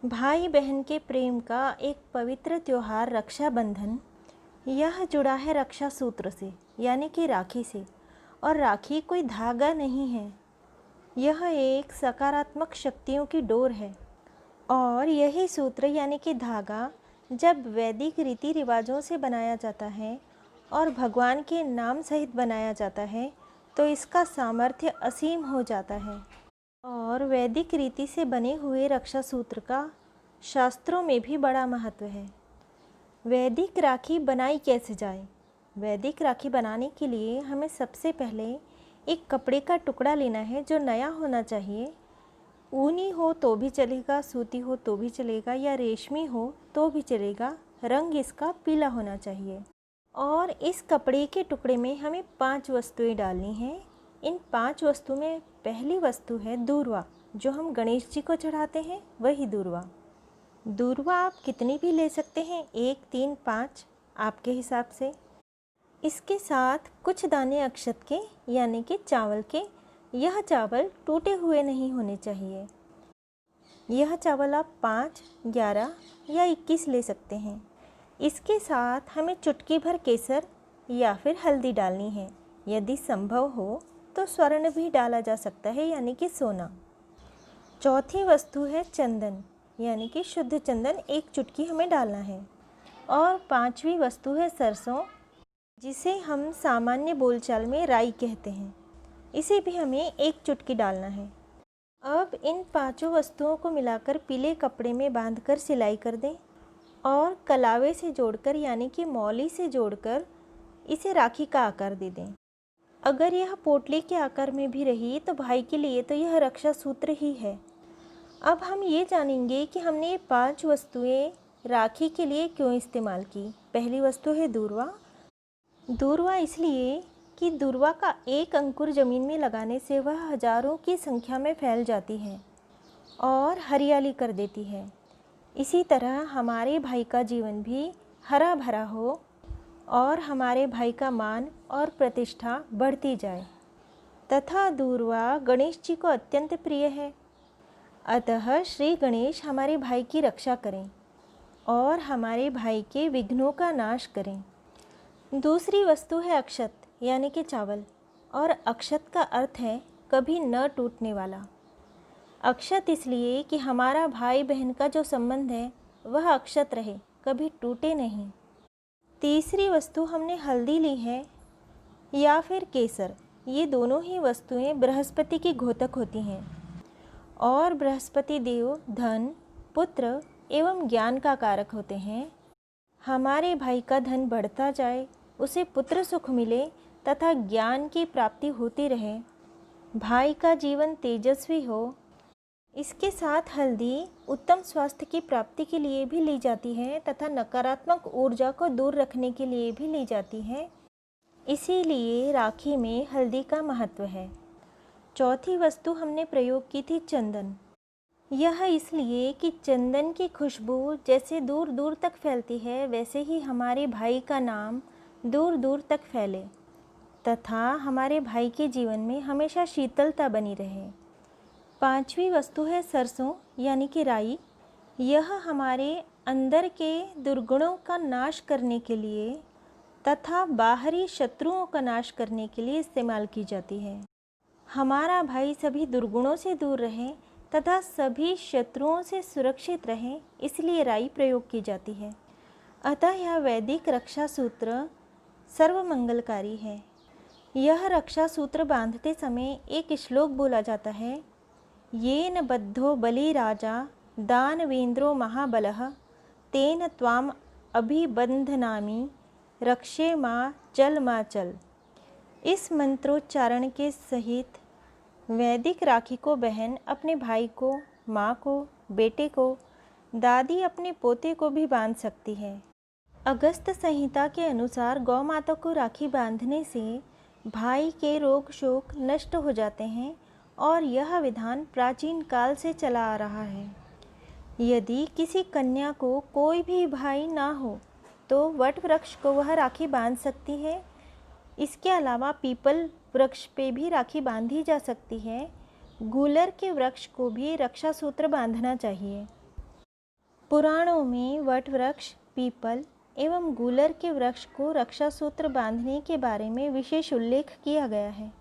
भाई बहन के प्रेम का एक पवित्र त्योहार रक्षाबंधन, यह जुड़ा है रक्षा सूत्र से यानी कि राखी से। और राखी कोई धागा नहीं है, यह एक सकारात्मक शक्तियों की डोर है। और यही सूत्र यानी कि धागा जब वैदिक रीति रिवाजों से बनाया जाता है और भगवान के नाम सहित बनाया जाता है तो इसका सामर्थ्य असीम हो जाता है। और वैदिक रीति से बने हुए रक्षा सूत्र का शास्त्रों में भी बड़ा महत्व है। वैदिक राखी बनाई कैसे जाए? वैदिक राखी बनाने के लिए हमें सबसे पहले एक कपड़े का टुकड़ा लेना है जो नया होना चाहिए। ऊनी हो तो भी चलेगा, सूती हो तो भी चलेगा, या रेशमी हो तो भी चलेगा। रंग इसका पीला होना चाहिए। और इस कपड़े के टुकड़े में हमें 5 वस्तुएं डालनी हैं। इन 5 वस्तु में पहली वस्तु है दूर्वा, जो हम गणेश जी को चढ़ाते हैं, वही दूर्वा। दूर्वा आप कितनी भी ले सकते हैं, 1, 3, 5 आपके हिसाब से। इसके साथ कुछ दाने अक्षत के यानी कि चावल के। यह चावल टूटे हुए नहीं होने चाहिए। यह चावल आप 5, 11 या 21 ले सकते हैं। इसके साथ हमें चुटकी भर केसर या फिर हल्दी डालनी है। यदि संभव हो तो स्वर्ण भी डाला जा सकता है यानी कि सोना। चौथी वस्तु है चंदन यानी कि शुद्ध चंदन, 1 चुटकी हमें डालना है। और 5वीं वस्तु है सरसों, जिसे हम सामान्य बोलचाल में राई कहते हैं। इसे भी हमें 1 चुटकी डालना है। अब इन 5 वस्तुओं को मिलाकर पीले कपड़े में बांधकर सिलाई कर दें और कलावे से जोड़कर यानी कि मौली से जोड़कर इसे राखी का आकार दे दें। अगर यह पोटली के आकार में भी रही तो भाई के लिए तो यह रक्षा सूत्र ही है। अब हम ये जानेंगे कि हमने ये 5 वस्तुएं राखी के लिए क्यों इस्तेमाल की। पहली वस्तु है दूर्वा। दूर्वा इसलिए कि दूर्वा का एक अंकुर ज़मीन में लगाने से वह हजारों की संख्या में फैल जाती है और हरियाली कर देती है। इसी तरह हमारे भाई का जीवन भी हरा भरा हो और हमारे भाई का मान और प्रतिष्ठा बढ़ती जाए। तथा दूर्वा गणेश जी को अत्यंत प्रिय है। अतः श्री गणेश हमारे भाई की रक्षा करें और हमारे भाई के विघ्नों का नाश करें। दूसरी वस्तु है अक्षत यानी कि चावल। और अक्षत का अर्थ है कभी न टूटने वाला। अक्षत इसलिए कि हमारा भाई बहन का जो संबंध है वह अक्षत रहे, कभी टूटे नहीं। तीसरी वस्तु हमने हल्दी ली है या फिर केसर। ये दोनों ही वस्तुएं बृहस्पति की घोतक होती हैं और बृहस्पति देव धन, पुत्र एवं ज्ञान का कारक होते हैं। हमारे भाई का धन बढ़ता जाए, उसे पुत्र सुख मिले तथा ज्ञान की प्राप्ति होती रहे, भाई का जीवन तेजस्वी हो। इसके साथ हल्दी उत्तम स्वास्थ्य की प्राप्ति के लिए भी ली जाती है तथा नकारात्मक ऊर्जा को दूर रखने के लिए भी ली जाती है। इसीलिए राखी में हल्दी का महत्व है। चौथी वस्तु हमने प्रयोग की थी चंदन। यह इसलिए कि चंदन की खुशबू जैसे दूर दूर तक फैलती है, वैसे ही हमारे भाई का नाम दूर दूर तक फैले तथा हमारे भाई के जीवन में हमेशा शीतलता बनी रहे। 5वीं वस्तु है सरसों यानी कि राई। यह हमारे अंदर के दुर्गुणों का नाश करने के लिए तथा बाहरी शत्रुओं का नाश करने के लिए इस्तेमाल की जाती है। हमारा भाई सभी दुर्गुणों से दूर रहे तथा सभी शत्रुओं से सुरक्षित रहे, इसलिए राई प्रयोग की जाती है। अतः यह वैदिक रक्षा सूत्र सर्वमंगलकारी है। यह रक्षा सूत्र बांधते समय एक श्लोक बोला जाता है, येन बद्धो बलि राजा दानवेंद्रो महाबलः तेन त्वाम अभिबंधनामि रक्षे माँ चल माँ चल। इस मंत्रोच्चारण के सहित वैदिक राखी को बहन अपने भाई को, माँ को, बेटे को, दादी अपने पोते को भी बांध सकती है। अगस्त संहिता के अनुसार गौ माता को राखी बांधने से भाई के रोग शोक नष्ट हो जाते हैं और यह विधान प्राचीन काल से चला आ रहा है। यदि किसी कन्या को कोई भी भाई ना हो तो वट वृक्ष को वह राखी बांध सकती है। इसके अलावा पीपल वृक्ष पे भी राखी बांधी जा सकती है। गूलर के वृक्ष को भी रक्षा सूत्र बांधना चाहिए। पुराणों में वट वृक्ष, पीपल एवं गूलर के वृक्ष को रक्षा सूत्र बांधने के बारे में विशेष उल्लेख किया गया है।